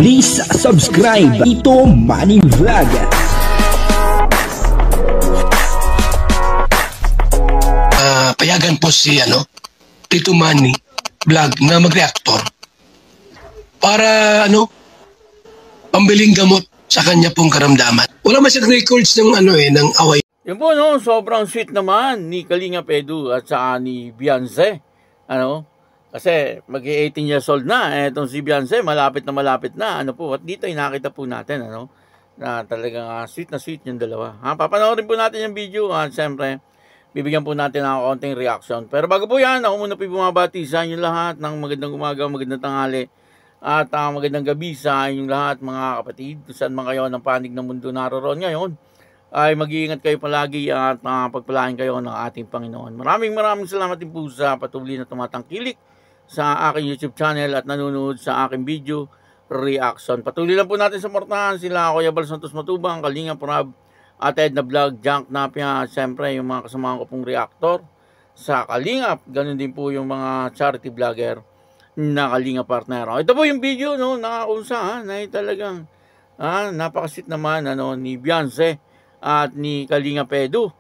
Please subscribe Tito Manny Vlog. Payagan po si Tito Manny Vlog na mag-reactor para pambiling gamot sa kanya pong karamdaman. Wala masyadong records ng ng away. Yan po, sobrang sweet naman ni Kalingap Edu at saka ni Beyonce. Kasi mag-18 years old na. Etong si Beyonce, malapit na. At dito ay nakita po natin, na talagang sweet na sweet yung dalawa. Papanoorin po natin yung video at siyempre, bibigyan po natin ng konting reaction. Pero bago po yan, ako muna po bumabati sa inyo lahat ng magandang umaga, magandang tanghali, at magandang gabi sa inyong lahat mga kapatid. Kung saan man kayo ng panig ng mundo naroon ngayon, ay mag-iingat kayo palagi at pagpalain kayo ng ating Panginoon. Maraming salamat din po sa patuloy na tumatangkilik sa aking YouTube channel at nanonood sa aking video reaction. Patuloy lang po natin suportahan sila Kuya Bal Santos Matubang, Kalingap Rab, at Ed na Vlog, Junk Napia, at siyempre yung mga kasamahan ko pong reactor sa Kalingap. Ganun din po yung mga charity vlogger na Kalingap partner. Ito po yung video nakakunsa na talagang napakasweet naman ni Beyonce at ni Kalingap Edu.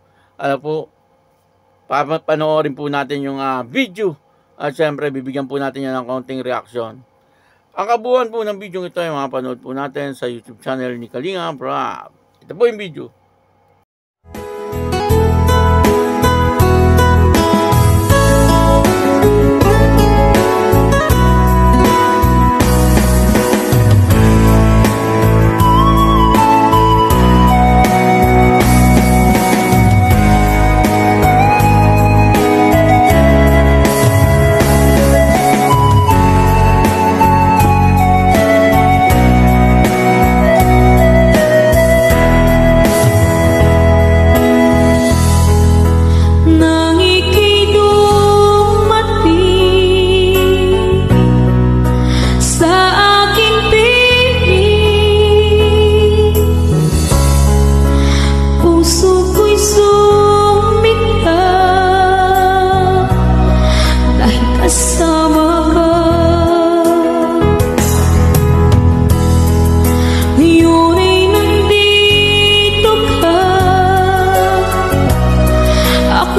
Panoorin po natin yung video. At syempre, bibigyan po natin yan ng konting reaction. Ang kabuuan po ng video ito ay mapanood po natin sa YouTube channel ni Kalingap Rab. Ito po yung video.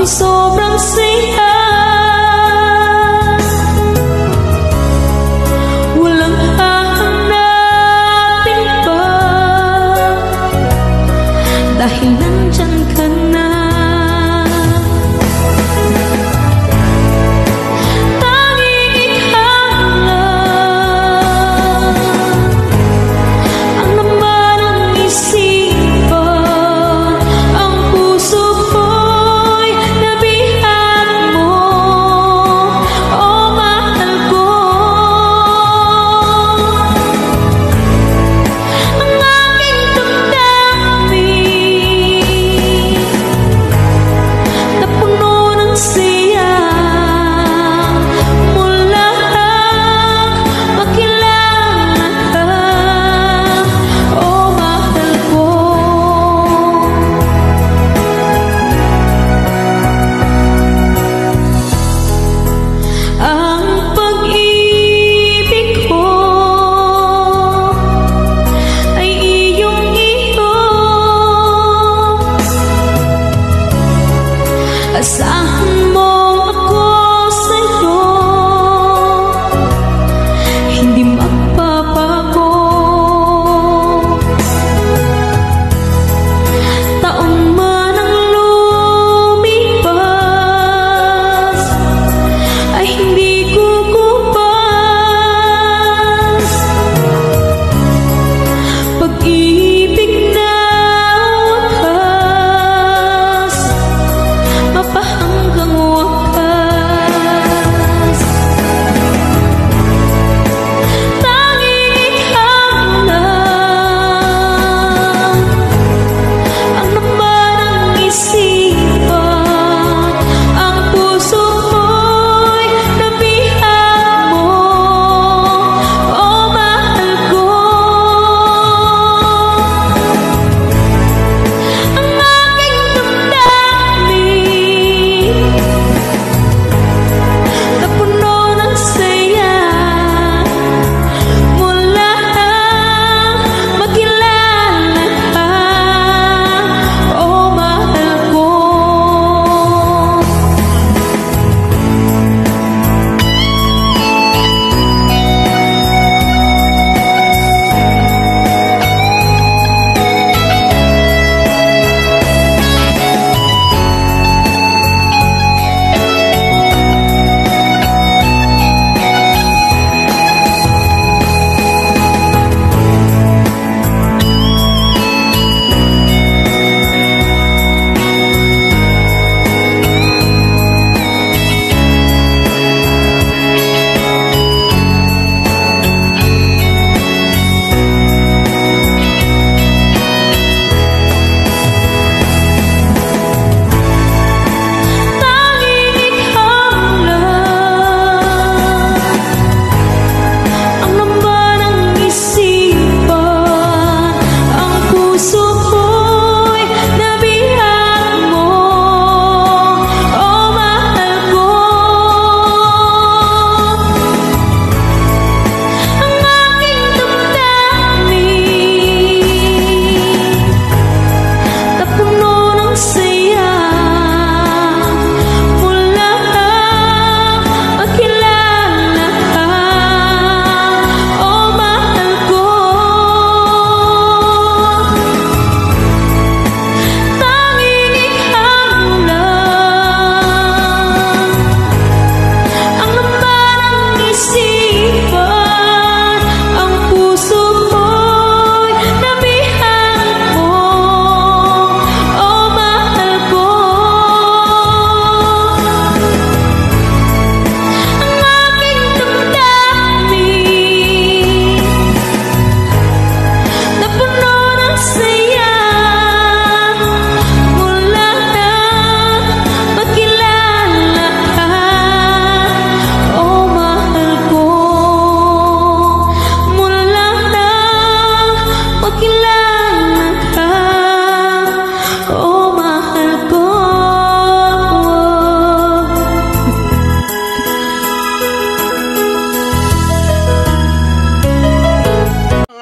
Sobrang saya, walang hahanapin pa, dahil nandyan ka na. Tanging ikaw lang ang laman ng isipan, ang puso ko'y nabihan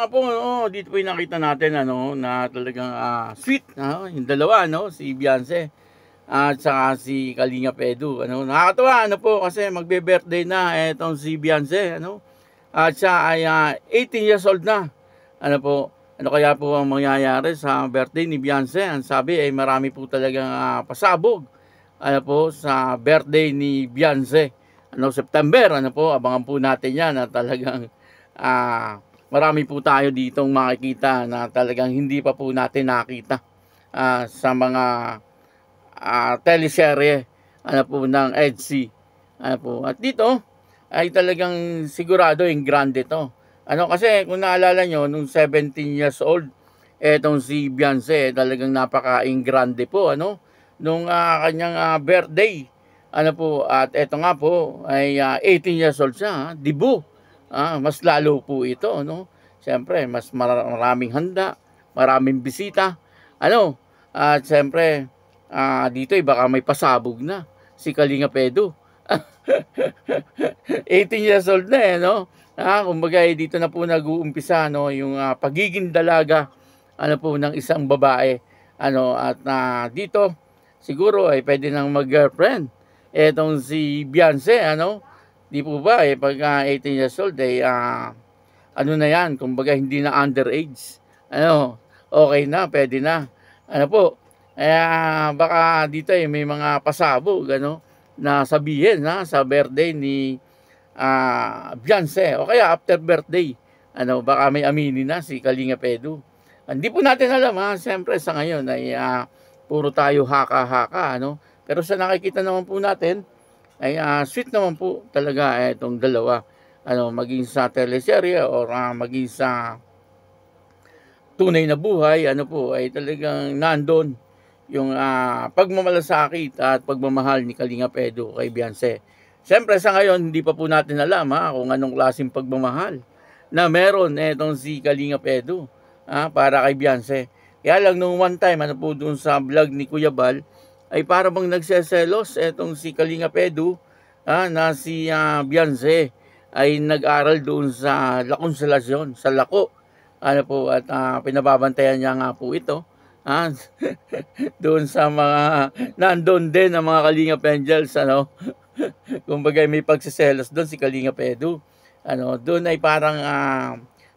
nga po, dito po yung nakita natin na talagang sweet, yung dalawa, si Beyonce at saka si Kalingap Edu. Nakakatawa po kasi magbe-birthday na etong si Beyonce, at siya ay 18 years old na. Ano kaya po ang mangyayari sa birthday ni Beyonce? Ang sabi ay marami po talagang pasabog sa birthday ni Beyonce. September, abangan po natin yan na talagang marami po tayo ditong makikita na talagang hindi pa po natin nakita sa mga teleserye ng EDC. At dito ay talagang sigurado yung grande to. Kasi kung naalala nyo, nung 17 years old, etong si Beyonce, talagang napaka-ingrande po, nung kanyang birthday. At eto nga po, ay 18 years old siya, dibu. Mas lalo po ito, Siyempre, mas maraming handa, maraming bisita, At siyempre, dito baka may pasabog na si Kalingap Edu. 18 years old na kumbaga dito na po nag-uumpisa yung pagiging dalaga ng isang babae at dito siguro ay pwede nang mag-girlfriend etong si Beyonce di po ba pag 18 years old na yan, kumbaga hindi na underage, okay na, pwede na baka dito may mga pasabog na sabihin sa birthday ni Beyonce o kaya after birthday baka may aminin na si Kalingap Edu. Hindi po natin alam siyempre sa ngayon ay puro tayo haka-haka pero sa nakikita naman po natin ay sweet naman po talaga itong dalawa maging sa teleserye o maging sa tunay na buhay ay talagang nandun yung pagmamalasakit at pagmamahal ni Kalingap Edu kay Beyonce. Siyempre sa ngayon hindi pa po natin alam kung anong klaseng pagmamahal na meron etong si Kalingap Edu para kay Beyonce. Kaya lang nung one time po doon sa vlog ni Kuya Bal ay para bang nagseselos etong si Kalingap Edu na si Beyonce ay nag-aral doon sa La Consolacion, sa Lako. At pinababantayan niya nga po ito. Doon sa mga nandoon din ang mga Kalingap Angels kumbaga may pagsiselos doon si Kalingap Edu. Doon ay parang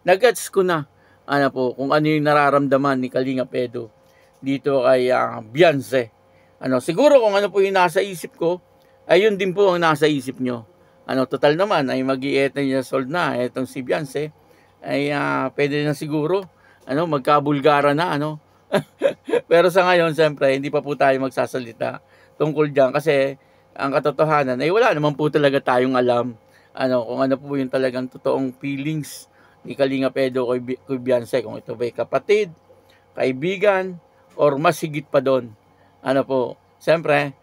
nag-gets ko na kung ano yung nararamdaman ni Kalingap Edu dito kay Beyonce. Siguro kung ano po yung nasa isip ko ay yun din po ang nasa isip nyo. Total naman ay mag-18 years old na etong si Beyonce ay pwede na siguro magkabulgara na pero sa ngayon siyempre hindi pa po tayo magsasalita tungkol diyan kasi ang katotohanan ay wala naman po talaga tayong alam kung ano po yung talagang totoong feelings ni Kalingap Edu kay Beyonce, kung ito ba'y kapatid, kaibigan or mas higit pa doon. Siyempre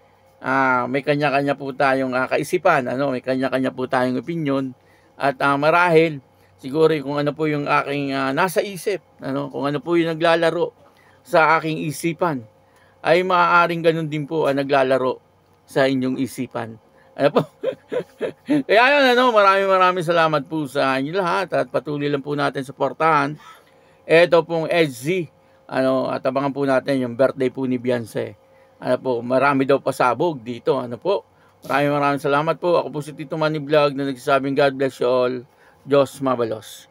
may kanya-kanya po tayong kaisipan, may kanya-kanya po tayong opinion at marahil siguro kung ano po yung aking nasa isip, kung ano po yung naglalaro sa aking isipan ay maaaring ganun din po ang naglalaro sa inyong isipan. Kaya yun, maraming salamat po sa inyo lahat at patuloy lang po natin suportahan ito pong EDC at abangan po natin yung birthday po ni Beyonce. Marami daw pasabog dito. Maraming salamat po. Ako po si Tito Manny Vlog na nagsasabing God bless you all. Diyos mabalos.